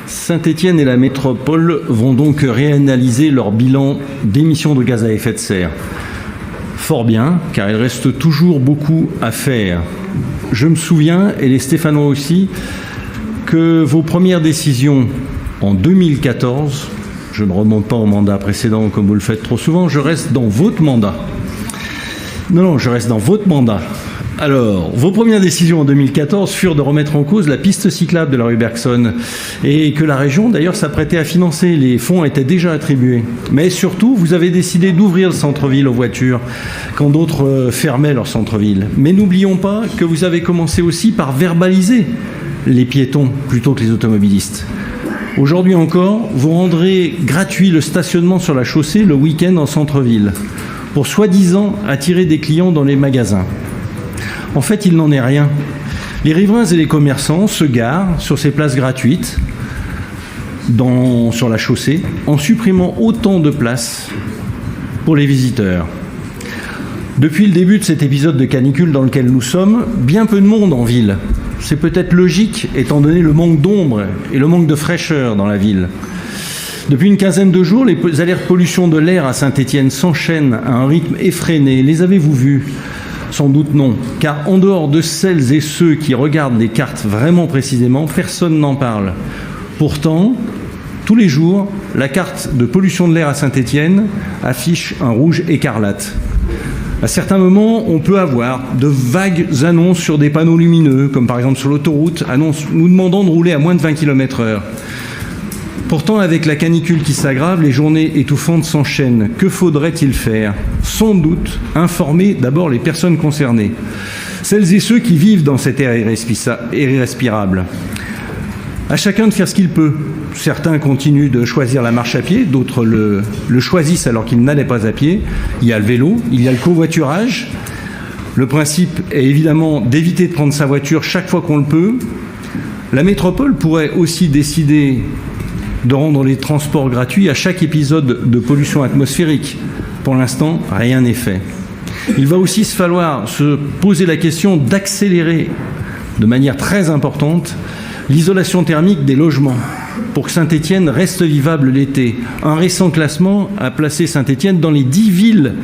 Saint-Étienne et la métropole vont donc réanalyser leur bilan d'émissions de gaz à effet de serre. Fort bien, car il reste toujours beaucoup à faire. Je me souviens, et les Stéphanois aussi, que vos premières décisions en 2014, je ne remonte pas au mandat précédent comme vous le faites trop souvent, je reste dans votre mandat. Non, je reste dans votre mandat. Alors, vos premières décisions en 2014 furent de remettre en cause la piste cyclable de la rue Bergson et que la région d'ailleurs s'apprêtait à financer. Les fonds étaient déjà attribués. Mais surtout, vous avez décidé d'ouvrir le centre-ville aux voitures quand d'autres fermaient leur centre-ville. Mais n'oublions pas que vous avez commencé aussi par verbaliser les piétons plutôt que les automobilistes. Aujourd'hui encore, vous rendrez gratuit le stationnement sur la chaussée le week-end en centre-ville pour soi-disant attirer des clients dans les magasins. En fait, il n'en est rien. Les riverains et les commerçants se garent sur ces places gratuites sur la chaussée en supprimant autant de places pour les visiteurs. Depuis le début de cet épisode de canicule dans lequel nous sommes, bien peu de monde en ville. C'est peut-être logique étant donné le manque d'ombre et le manque de fraîcheur dans la ville. Depuis une quinzaine de jours, les alertes pollution de l'air à Saint-Étienne s'enchaînent à un rythme effréné. Les avez-vous vus ? Sans doute non, car en dehors de celles et ceux qui regardent les cartes vraiment précisément, personne n'en parle. Pourtant, tous les jours, la carte de pollution de l'air à Saint-Étienne affiche un rouge écarlate. À certains moments, on peut avoir de vagues annonces sur des panneaux lumineux, comme par exemple sur l'autoroute, annonces nous demandant de rouler à moins de 20 km/h. Pourtant, avec la canicule qui s'aggrave, les journées étouffantes s'enchaînent. Que faudrait-il faire ? Sans doute informer d'abord les personnes concernées, celles et ceux qui vivent dans cet air irrespirable. À chacun de faire ce qu'il peut. Certains continuent de choisir la marche à pied, d'autres le choisissent alors qu'ils n'allaient pas à pied. Il y a le vélo, il y a le covoiturage. Le principe est évidemment d'éviter de prendre sa voiture chaque fois qu'on le peut. La métropole pourrait aussi décider de rendre les transports gratuits à chaque épisode de pollution atmosphérique. Pour l'instant, rien n'est fait. Il va aussi falloir se poser la question d'accélérer de manière très importante l'isolation thermique des logements pour que Saint-Étienne reste vivable l'été. Un récent classement a placé Saint-Étienne dans les 10 villes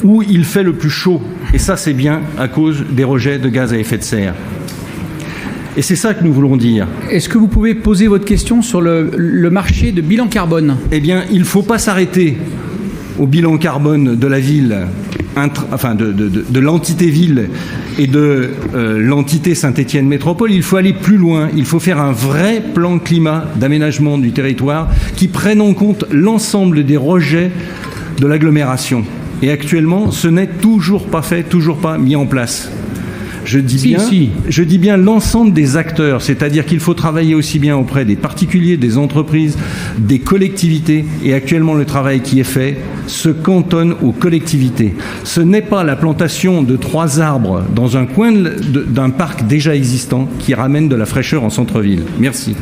où il fait le plus chaud. Et ça, c'est bien à cause des rejets de gaz à effet de serre. Et c'est ça que nous voulons dire. Est-ce que vous pouvez poser votre question sur le marché de bilan carbone ? Eh bien, il ne faut pas s'arrêter au bilan carbone de la ville, de l'entité ville et de l'entité Saint-Étienne Métropole. Il faut aller plus loin. Il faut faire un vrai plan climat d'aménagement du territoire qui prenne en compte l'ensemble des rejets de l'agglomération. Et actuellement, ce n'est toujours pas fait, toujours pas mis en place. Je dis bien l'ensemble des acteurs, c'est-à-dire qu'il faut travailler aussi bien auprès des particuliers, des entreprises, des collectivités. Et actuellement, le travail qui est fait se cantonne aux collectivités. Ce n'est pas la plantation de 3 arbres dans un coin d'un parc déjà existant qui ramène de la fraîcheur en centre-ville. Merci.